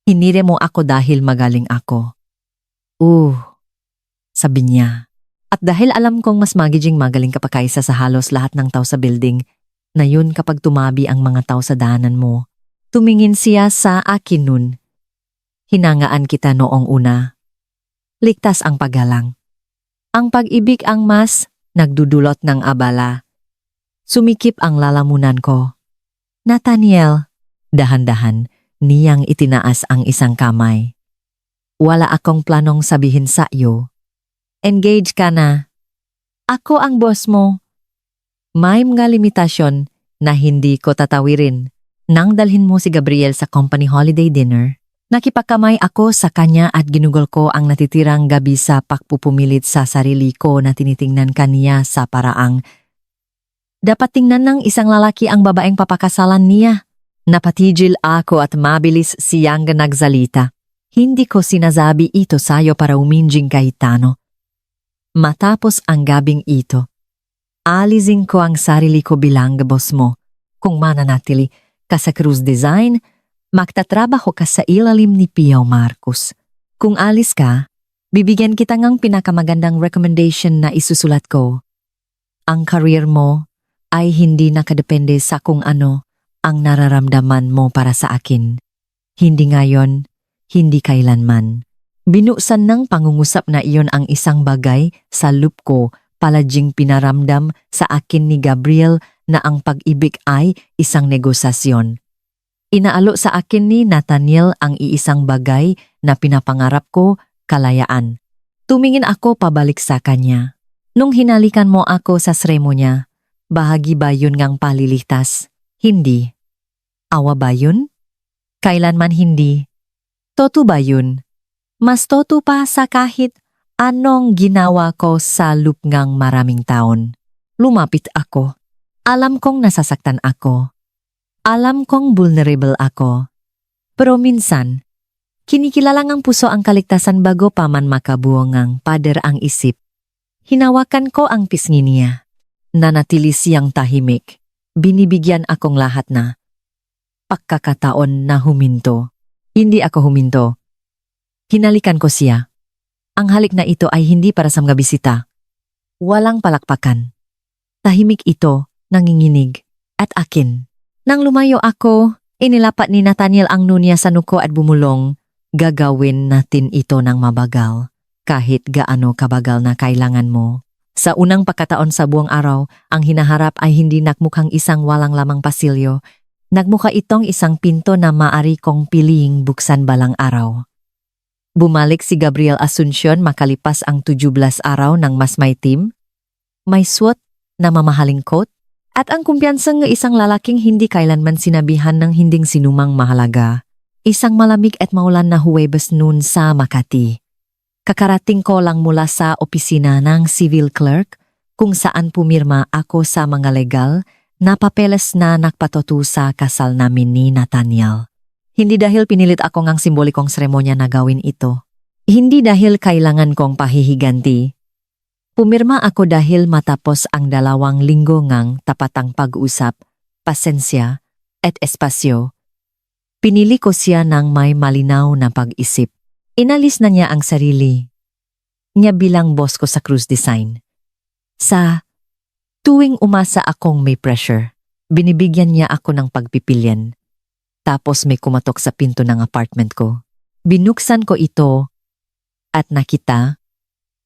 hinire mo ako dahil magaling ako. Sabi niya. At dahil alam kong mas magiging magaling ka pa kaysa sa halos lahat ng tao sa building, na yun kapag tumabi ang mga tao sa daanan mo. Tumingin siya sa akin nun. Hinangaan kita noong una. Ligtas ang paggalang. Ang pag-ibig ang mas nagdudulot ng abala. Sumikip ang lalamunan ko. Nathaniel, dahan-dahan, niyang itinaas ang isang kamay. Wala akong planong sabihin sa iyo. Engage ka na. Ako ang boss mo. May mga limitasyon na hindi ko tatawirin. Nang dalhin mo si Gabriel sa company holiday dinner, nakipagkamay ako sa kanya at ginugol ko ang natitirang gabi sa pagpupumilit sa sarili ko na tinitingnan kaniya sa paraang dapat tingnan ng isang lalaki ang babaeng papakasalan niya. Napatigil ako at mabilis siyang nagsalita. Hindi ko sinasabi ito sa'yo para uminjing Cayetano. Matapos ang gabing ito, alisin ko ang sarili ko bilang boss mo. Kung mananatili ka sa cruise design, magtatrabaho ka sa ilalim ni Pio Marcos. Kung alis ka, bibigyan kita ng pinakamagandang recommendation na isusulat ko. Ang career mo ay hindi nakadepende sa kung ano ang nararamdaman mo para sa akin. Hindi ngayon, hindi kailanman. Binuksan ng pangungusap na iyon ang isang bagay sa loop ko paladying pinaramdam sa akin ni Gabriel na ang pag-ibig ay isang negosasyon. Inaalo sa akin ni Nathaniel ang iisang bagay na pinapangarap ko, kalayaan. Tumingin ako pabalik sa kanya. Nung hinalikan mo ako sa sremo niya, bahagi ba yun ngang paliligtas? Hindi. Awa ba yun? Kailanman hindi. Toto ba yun? Mas toto pa sa kahit anong ginawa ko sa loop ngang maraming taon. Lumapit ako. Alam kong nasasaktan ako. Alam kong vulnerable ako. Pero minsan, kinikilala ngang puso ang kaligtasan bago pa man makabuo ngang pader ang isip. Hinawakan ko ang pisngi niya. Nanatili siyang tahimik. Binibigyan akong lahat na pagkakataon na huminto. Hindi ako huminto. Hinalikan ko siya. Ang halik na ito ay hindi para sa mga bisita. Walang palakpakan. Tahimik ito, nanginginig, at akin. Nang lumayo ako, inilapat ni Nathaniel ang nunya sa nuko at bumulong, gagawin natin ito ng mabagal, kahit gaano kabagal na kailangan mo. Sa unang pagkataon sa buong araw, ang hinaharap ay hindi nakmukhang isang walang lamang pasilyo. Nagmukha itong isang pinto na maari kong piliing buksan balang araw. Bumalik si Gabriel Asuncion makalipas ang 17 araw ng mas may team. May suot na mamahaling coat at ang kumpiyansang isang lalaking hindi kailanman sinabihan ng hinding sinumang mahalaga. Isang malamig at maulan na Huwebes noon sa Makati. Kakarating ko lang mula sa opisina ng civil clerk kung saan pumirma ako sa mga legal na papeles na nakpatutu sa kasal namin ni Nathaniel. Hindi dahil pinilit ako ngang simbolikong seremonya na gawin ito. Hindi dahil kailangan kong pahihiganti. Pumirma ako dahil matapos ang 2 linggo ngang tapatang pag-usap, pasensya, at espasyo. Pinili ko siya ng may malinaw na pag-isip. Inalis na niya ang sarili niya bilang boss ko sa cruise design. Sa tuwing umasa akong may pressure, binibigyan niya ako ng pagpipilian. Tapos may kumatok sa pinto ng apartment ko. Binuksan ko ito at nakita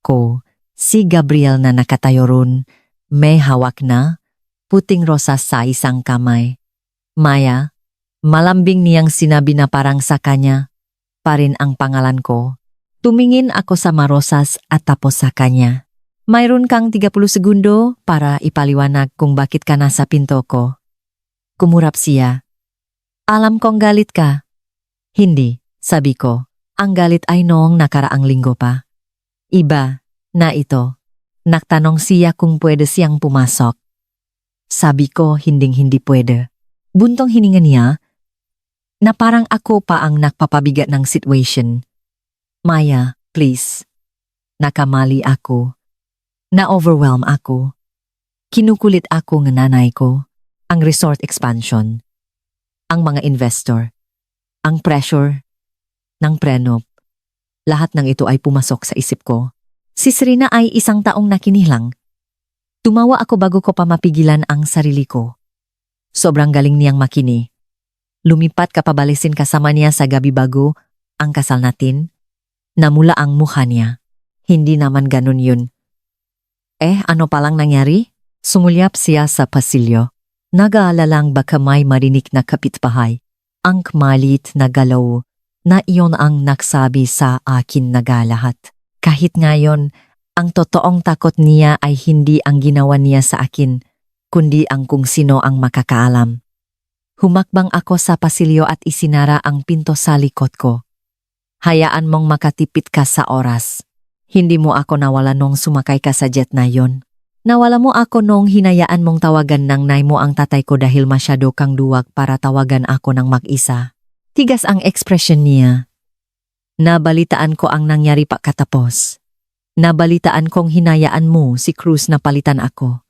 ko si Gabriel na nakatayo ron, may hawak na puting rosas sa isang kamay. Maya, malambing niyang sinabi na parang sa kanya pa rin ang pangalan ko. Tumingin ako sa marosas at tapos sa kanya. Mayroon kang 30 segundo para ipaliwanag kung bakit ka nasa pinto ko. Kumurap siya. Alam kong galit ka. Hindi, sabi ko. Ang galit ay noong nakaraang linggo pa. Iba na ito. Nagtanong siya kung pwede siyang pumasok. Sabi ko hinding-hindi pwede. Buntong hininga niya na parang ako pa ang nagpapabigat ng situation. Maya, please. Nakamali ako. Na-overwhelm ako. Kinukulit ako ng nanay ko. Ang resort expansion. Ang mga investor, ang pressure ng prenup, lahat ng ito ay pumasok sa isip ko. Si Serena ay isang taong nakinilang. Tumawa ako bago ko pa mapigilan ang sarili ko. Sobrang galing niyang makini. Lumipat ka pabalisin kasama niya sa gabi bago ang kasal natin. Namula ang mukha niya. Hindi naman ganun yun. Ano palang nangyari? Sumulyap siya sa pasilyo. Nag-aalalang baka may marinig na kapitbahay. Ang malit na galaw na iyon ang nagsabi sa akin nagalahat. Kahit ngayon, ang totoong takot niya ay hindi ang ginawa niya sa akin, kundi ang kung sino ang makakaalam. Humakbang ako sa pasilyo at isinara ang pinto sa likod ko. Hayaan mong makatipid ka sa oras. Hindi mo ako nawala nung sumakay ka sa jet na yon. Nawala mo ako nung hinayaan mong tawagan ng nay mo ang tatay ko dahil masyado kang duwag para tawagan ako ng mag-isa. Tigas ang ekspresyon niya. Nabalitaan ko ang nangyari pagkatapos. Nabalitaan kong hinayaan mo si Cruz na palitan ako.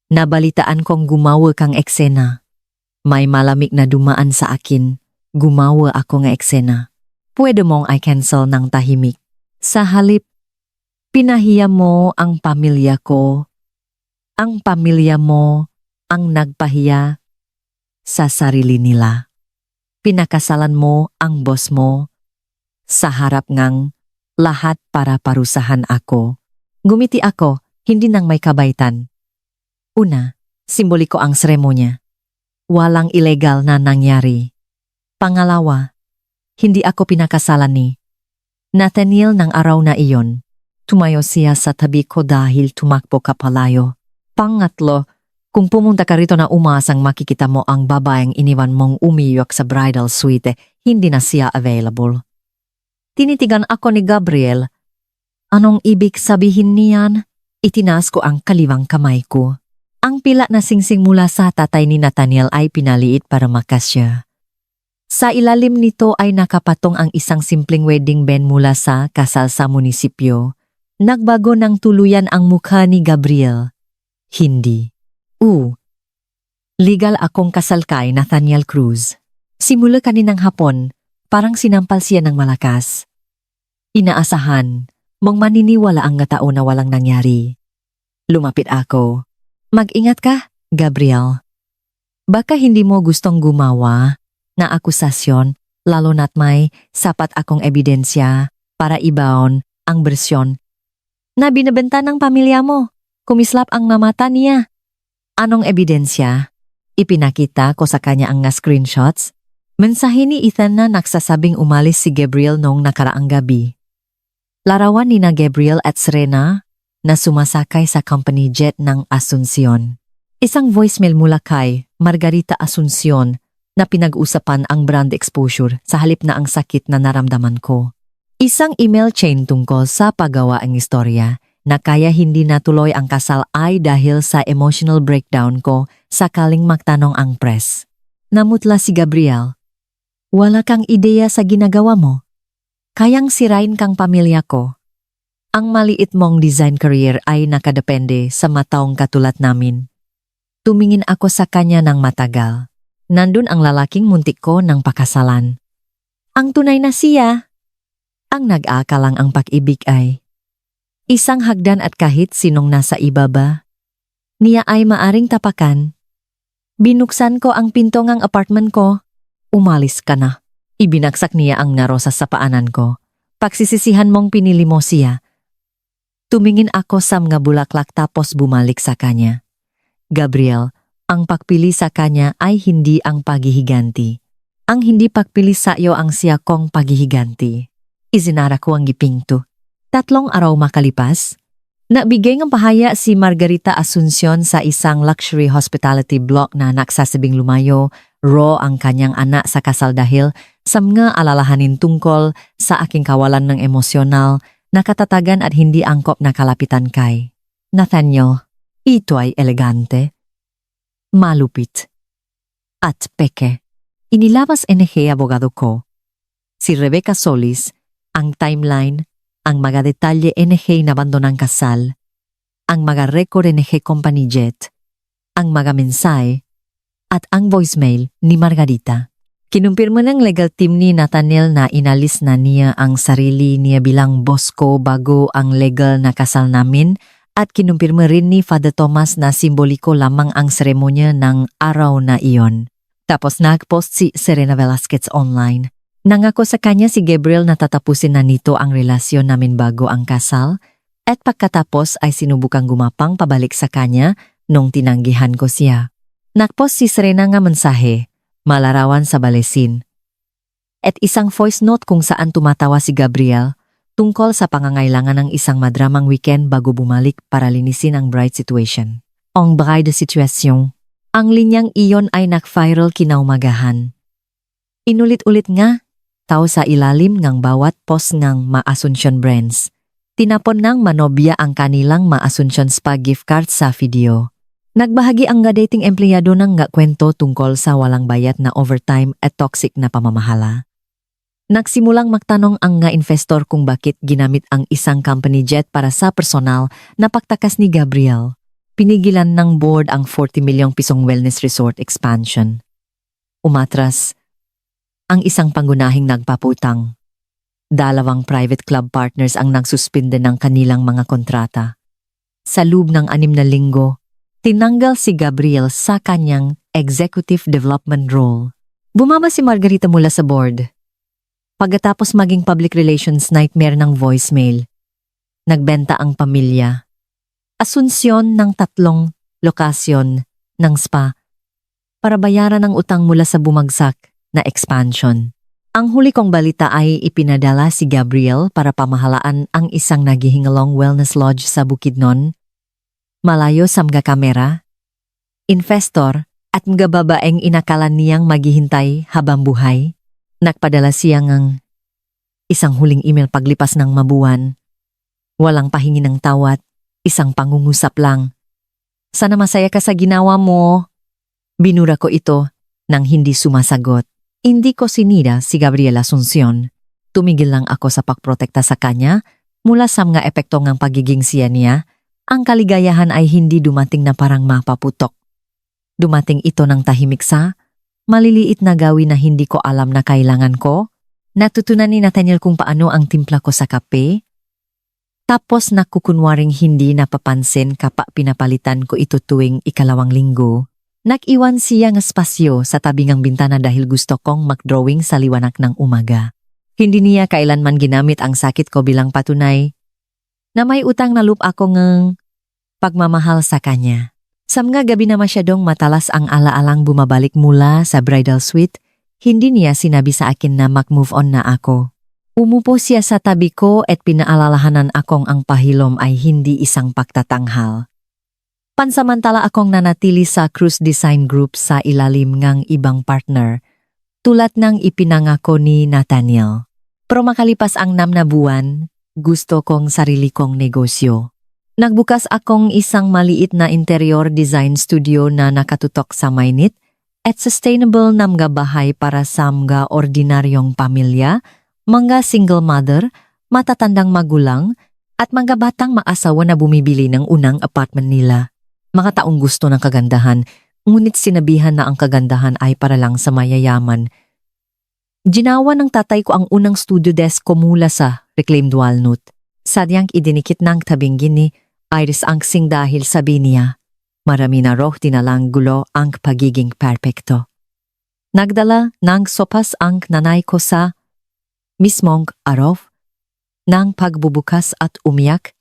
Nabalitaan kong gumawa kang eksena. May malamig na dumaan sa akin. Gumawa ako nga eksena. Pwede mong i-cancel ng tahimik. Sa halip, pinahiya mo ang pamilya ko. Ang pamilya mo ang nagpahiya sa sarili nila. Pinakasalan mo ang boss mo sa harap ngang lahat para parusahan ako. Gumiti ako, hindi nang may kabaitan. Una, simboliko ang seremonya. Walang ilegal na nangyari. Pangalawa, hindi ako pinakasalan ni Nathaniel ng araw na iyon. Tumayo siya sa tabi ko dahil tumakbo ka palayo. Pangatlo, kung pumunta ka rito na umasang makikita mo ang babaeng iniwan mong umiyok sa bridal suite, hindi na siya available. Tinitigan ako ni Gabriel. Anong ibig sabihin niyan? Itinaas ko ang kaliwang kamay ko. Ang pila na singsing mula sa tatay ni Nathaniel ay pinaliit para makasya. Sa ilalim nito ay nakapatong ang isang simpleng wedding band mula sa kasal sa munisipyo. Nagbago ng tuluyan ang mukha ni Gabriel. Hindi. Legal akong kasal kay Nathaniel Cruz. Simula kaninang hapon, parang sinampal siya ng malakas. Inaasahan, mong maniniwala ang nga tao na walang nangyari. Lumapit ako. Mag-ingat ka, Gabriel. Baka hindi mo gustong gumawa na akusasyon, lalo na't may sapat akong ebidensya para ibaon ang bersyon na binabenta ng pamilya mo. Kumislap ang mamata niya. Anong ebidensya? Ipinakita ko sa kanya ang nga screenshots. Mensahe ni Ethan na nagsasabing umalis si Gabriel noong nakaraang gabi. Larawan ni na Gabriel at Serena na sumasakay sa company jet ng Asuncion. Isang voicemail mula kay Margarita Asuncion na pinag-usapan ang brand exposure sa halip na ang sakit na naramdaman ko. Isang email chain tungkol sa paggawa ang istorya na kaya hindi natuloy ang kasal ay dahil sa emotional breakdown ko sakaling magtanong ang press. Namutla si Gabriel. Wala kang ideya sa ginagawa mo. Kayang sirain kang pamilya ko. Ang maliit mong design career ay nakadepende sa mataong katulad namin. Tumingin ako sa kanya ng matagal. Nandun ang lalaking muntik ko ng pakasalan. Ang tunay na siya. Ang nag-aakalang ang pag-ibig ay isang hagdan at kahit sinong nasa ibaba, niya ay maaring tapakan. Binuksan ko ang pinto ng apartment ko. Umalis ka na. Ibinagsak niya ang narosas sa paanan ko. Pagsisisihan mong pinili mo siya. Tumingin ako sa mga bulaklak tapos bumalik sa kanya. Gabriel, ang pagpili sa kanya ay hindi ang paghihiganti. Ang hindi pagpili sa iyo ang siya kong paghihiganti. Isinara ko ang gipinto. 3 araw makalipas, nabigay ng pahaya si Margarita Asuncion sa isang luxury hospitality block na nagsasabing lumayo, raw ang kanyang anak sa kasal dahil sa mga alalahanin tungkol sa aking kawalan ng emosyonal, nakatatagan at hindi angkop na kalapitan kay Nathaniel. Ito ay elegante, malupit, at peke. Inilabas NG abogado ko. Si Rebecca Solis, ang timeline, ang mga detalye NG nabando ng kasal, ang mga record NG Company Jet, ang mga mensahe, at ang voicemail ni Margarita. Kinumpirma ng legal team ni Nathaniel na inalis na niya ang sarili niya bilang boss ko bago ang legal na kasal namin at kinumpirma rin ni Father Thomas na simboliko lamang ang seremonya ng araw na iyon. Tapos nagpost si Serena Velasquez online. Nangako sa kanya si Gabriel na tatapusin na nito ang relasyon namin bago ang kasal at pagkatapos ay sinubukang gumapang pabalik sa kanya nung tinanggihan ko siya. Nagpost si Serena nga mensahe, malarawan sa balesin. At isang voice note kung saan tumatawa si Gabriel tungkol sa pangangailangan ng isang madramang weekend bago bumalik para linisin ang bride situation. Ang bride situation. Ang linyang iyon ay nag-viral kinaumagahan. Inulit-ulit nga, tao sa ilalim ng bawat post ng Ma-Asuncion Brands. Tinapon ng manobya ang kanilang Ma-Asuncion Spa gift card sa video. Nagbahagi ang nga dating empleyado ng nga kwento tungkol sa walang bayad na overtime at toxic na pamamahala. Nagsimulang magtanong ang nga investor kung bakit ginamit ang isang company jet para sa personal na pagtakas ni Gabriel. Pinigilan ng board ang 40 milyong pisong wellness resort expansion. umatras. Ang isang pangunahing nagpaputang. 2 private club partners ang nagsuspinde ng kanilang mga kontrata. Sa loob ng 6 na linggo, tinanggal si Gabriel sa kanyang executive development role. Bumaba si Margarita mula sa board. Pagkatapos maging public relations nightmare ng voicemail, nagbenta ang pamilya. Asunsyon ng 3 lokasyon ng spa para bayaran ang utang mula sa bumagsak na expansion. Ang huli kong balita ay ipinadala si Gabriel para pamahalaan ang isang naghihingalong wellness lodge sa Bukidnon, malayo sa mga kamera, investor at mga babaeng inakala niyang maghihintay habang buhay. Nagpadala siya ng isang huling email paglipas ng mabuwan. Walang pahingi ng tawad, isang pangungusap lang. Sana masaya ka sa ginawa mo. Binura ko ito nang hindi sumasagot. Hindi ko sinida si Gabriel Asuncion. Tumigil lang ako sa pagprotekta sa kanya mula sa mga epekto ng pagiging siya niya. Ang kaligayahan ay hindi dumating na parang mapaputok. Dumating ito ng tahimik sa maliliit na gawin na hindi ko alam na kailangan ko. Natutunan ni Nathaniel kung paano ang timpla ko sa kape. Tapos nakukunwaring hindi napapansin kapag pinapalitan ko ito tuwing 2 linggo. Nag-iwan siya ng espasyo sa tabi ng bintana dahil gusto kong mag-drawing sa liwanag ng umaga. Hindi niya kailanman ginamit ang sakit ko bilang patunay na may utang na loob ako ng pagmamahal sa kanya. Sa mga gabi na masyadong matalas ang alaalang bumabalik mula sa bridal suite, hindi niya sinabi sa akin na mag-move on na ako. Umupo siya sa tabi ko at pinaalalahanan akong ang pahilom ay hindi isang pagtatanghal. Pansamantala akong nanatili sa cruise design group sa ilalim ng ibang partner, tulad ng ipinangako ni Nathaniel. Pero makalipas ang 6 na buwan, gusto kong sarili kong negosyo. Nagbukas akong isang maliit na interior design studio na nakatutok sa mainit at sustainable na mga bahay para sa mga ordinaryong pamilya, mga single mother, matatandang magulang, at mga batang maasawa na bumibili ng unang apartment nila. Mga taong gusto ng kagandahan, ngunit sinabihan na ang kagandahan ay para lang sa mayayaman. Ginawa ng tatay ko ang unang studio desk ko mula sa reclaimed walnut. Sadyang idinikit ng tabing gini, iris ang sing dahil sabi niya, marami na roh dinalang gulo ang pagiging perpekto. Nagdala ng sopas ang nanay ko sa mismong araw, nang pagbubukas at umiyak,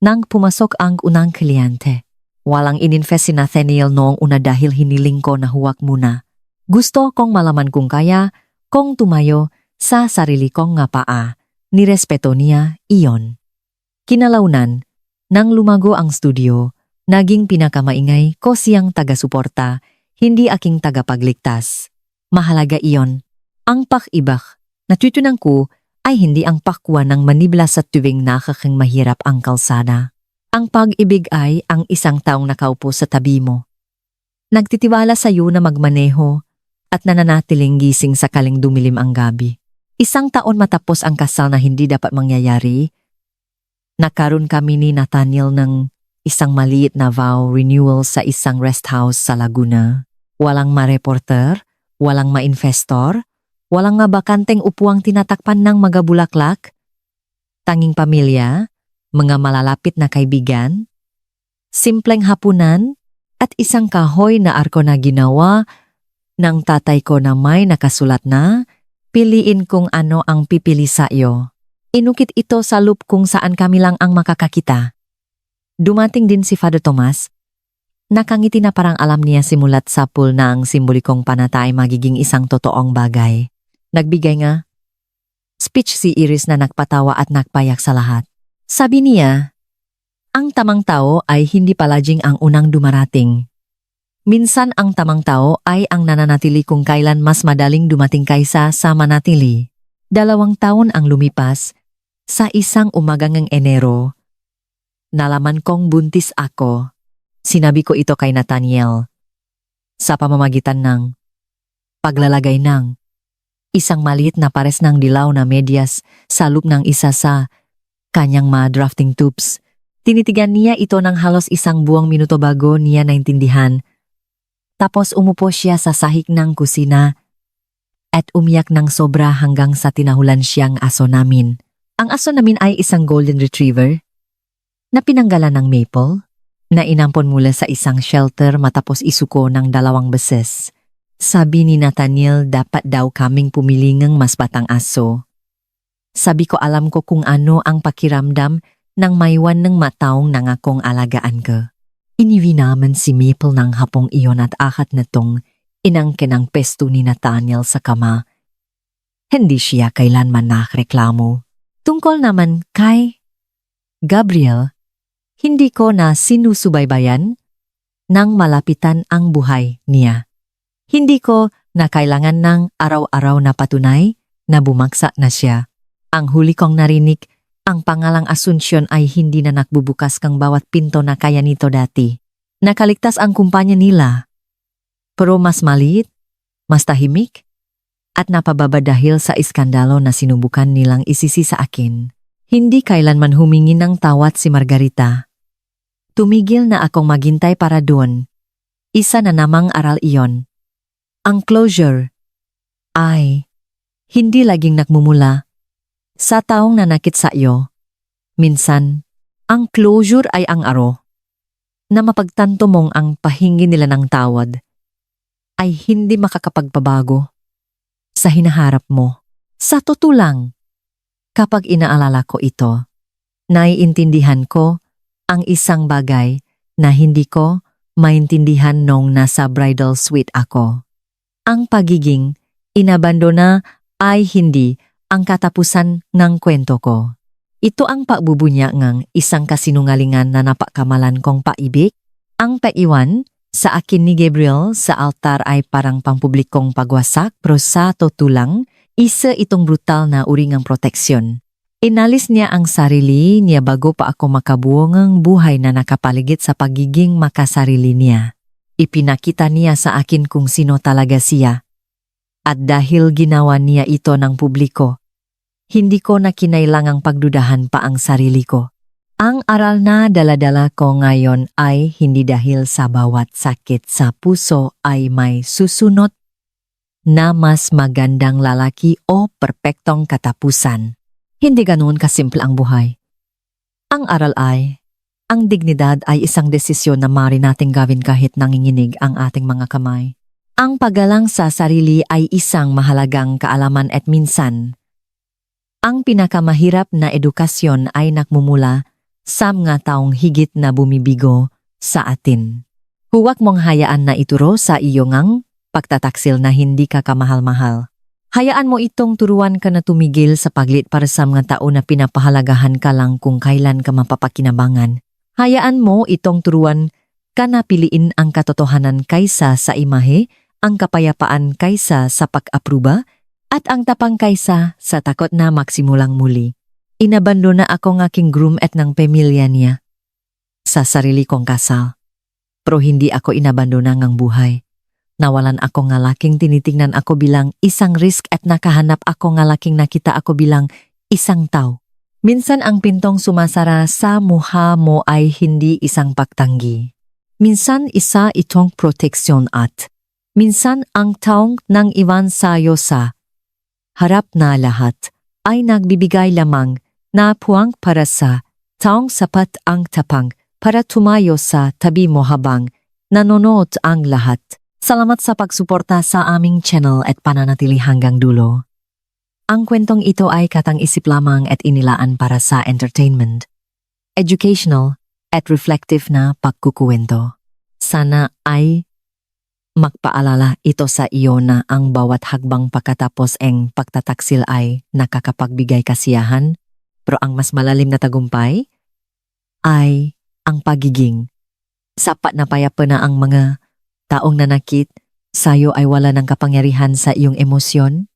nang pumasok ang unang kliyente. Walang ininvest si Nathaniel noong una dahil hiniling ko na huwag muna. Gusto kong malaman kung kaya, kung tumayo sa sarili kong nga paa. Nirespeto niya iyon. Kinalaunan, nang lumago ang studio, naging pinakamaingay ko siyang taga-suporta, hindi aking tagapagligtas. Mahalaga iyon. Ang pak-ibak, natutunan ko, ay hindi ang pakwa ng manibla sa tuwing nakakang mahirap ang kalsada. Ang pag-ibig ay ang isang taong nakaupo sa tabi mo. Nagtitiwala sa iyo na magmaneho at nananatiling gising sa kaling dumilim ang gabi. 1 taon matapos ang kasal na hindi dapat mangyayari, nagkaroon kami ni Nathaniel ng isang maliit na vow renewal sa isang rest house sa Laguna. Walang ma-reporter, walang ma-investor, walang mabakanteng upuang tinatakpan ng mga bulaklak. Tanging pamilya, mga malalapit na kaibigan, simpleng hapunan, at isang kahoy na arko na ginawa ng tatay ko na may nakasulat na, piliin kung ano ang pipili sa iyo. Inukit ito sa loop kung saan kami lang ang makakakita. Dumating din si Father Tomas. Nakangiti na parang alam niya simulat sa pool na ang simbolikong panata ay magiging isang totoong bagay. Nagbigay nga speech si Iris na nagpatawa at nagpayak sa lahat. Sabi niya, ang tamang tao ay hindi palaging ang unang dumarating. Minsan ang tamang tao ay ang nananatili kung kailan mas madaling dumating kaysa sa manatili. 2 taon ang lumipas, sa isang umagang ng Enero. Nalaman kong buntis ako. Sinabi ko ito kay Nathaniel. Sa pamamagitan ng paglalagay ng isang maliit na pares ng dilaw na medyas sa loob ng isa sa kanyang mga drafting tubes. Tinitigan niya ito ng halos 1 buong minuto bago niya naintindihan. Tapos umupo siya sa sahig ng kusina at umiyak ng sobra hanggang sa tinahulan siyang aso namin. Ang aso namin ay isang golden retriever na pinanggalan ng Maple na inampon mula sa isang shelter matapos isuko ng 2 beses. Sabi ni Nathaniel dapat daw kaming pumili ng mas batang aso. Sabi ko alam ko kung ano ang pakiramdam ng maywan ng mataong nangakong alagaan ka. Iniwi naman si Maple ng hapong iyon at akat na tong inangkin ang pesto ni Nathaniel sa kama. Hindi siya kailanman nakreklamo. Tungkol naman kay Gabriel, hindi ko na sinusubaybayan nang malapitan ang buhay niya. Hindi ko na kailangan ng araw-araw na patunay na bumagsak na siya. Ang huli kong narinig, ang pangalang Asuncion ay hindi na nagbubukas kang bawat pinto na kaya nito dati. Nakaligtas ang kumpanya nila. Pero mas maliit, mas tahimik, at napababa dahil sa iskandalo na sinubukan nilang isisi sa akin. Hindi kailanman humingi ng tawad si Margarita. Tumigil na akong maghintay para doon. Isa na namang aral iyon. Ang closure ay hindi laging nagmumula sa taong nanakit sa iyo. Minsan, ang closure ay ang aro na mapagtanto mong ang pahingi nila ng tawad ay hindi makakapagpabago sa hinaharap mo. Sa totoo lang, kapag inaalala ko ito, naiintindihan ko ang isang bagay na hindi ko maintindihan nung nasa bridal suite ako. Ang pagiging inabandona ay hindi ang katapusan ng kwento ko. Ito ang pagbubunya ng isang kasinungalingan na napakamalan kong paibig. Ang paiwan sa akin ni Gabriel sa altar ay parang pampublikong pagwasak pero sa totoo lang, isa itong brutal na uri ng proteksyon. Inalis niya ang sarili niya bago pa ako makabuo ng buhay na nakapaligid sa pagiging makasarili niya. Ipinakita niya sa akin kung sino talaga siya. At dahil ginawa niya ito ng publiko, hindi ko na kinailangang pagdudahan pa ang sarili ko. Ang aral na daladala ko ngayon ay hindi dahil sa bawat sakit sa puso ay may susunod na mas magandang lalaki o perpektong katapusan. Hindi ganoon kasimple ang buhay. Ang aral ay, ang dignidad ay isang desisyon na maaari nating gawin kahit nanginginig ang ating mga kamay. Ang paggalang sa sarili ay isang mahalagang kaalaman at minsan, ang pinakamahirap na edukasyon ay nakmumula sa mga taong higit na bumibigo sa atin. Huwag mong hayaan na ituro sa iyo ngang pagtataksil na hindi ka kamahal-mahal. Hayaan mo itong turuan ka na tumigil sa paglit para sa mga tao na pinapahalagahan ka lang kung kailan ka mapapakinabangan. Hayaan mo itong turuan ka na piliin ang katotohanan kaysa sa imahe, ang kapayapaan kaysa sa pag-apruba, at ang tapang kaysa sa takot na magsimulang muli. Inabandona ako ng aking groom at ng pamilya niya sa sarili kong kasal. Pero hindi ako inabandona ng buhay. Nawalan ako ng laking tinitingnan ako bilang isang risk at nakahanap ako ng laking nakita ako bilang isang tao. Minsan ang pintong sumasara sa mukha mo ay hindi isang pagtanggi. Minsan isa itong proteksyon at minsan ang taong nang iwan sayo sa harap na lahat ay nagbibigay lamang na puwang para sa taong sapat ang tapang para tumayo sa tabi mo habang nanonood ang lahat. Salamat sa pagsuporta sa aming channel at pananatili hanggang dulo. Ang kwentong ito ay katang-isip lamang at inilaan para sa entertainment, educational at reflective na pagkukuwento. Sana ay magpaalala ito sa iyo na ang bawat hagbang pagkatapos ang pagtataksil ay nakakapagbigay kasiyahan, pero ang mas malalim na tagumpay ay ang pagiging sapat na payapa na ang mga taong nanakit sa'yo ay wala ng kapangyarihan sa iyong emosyon.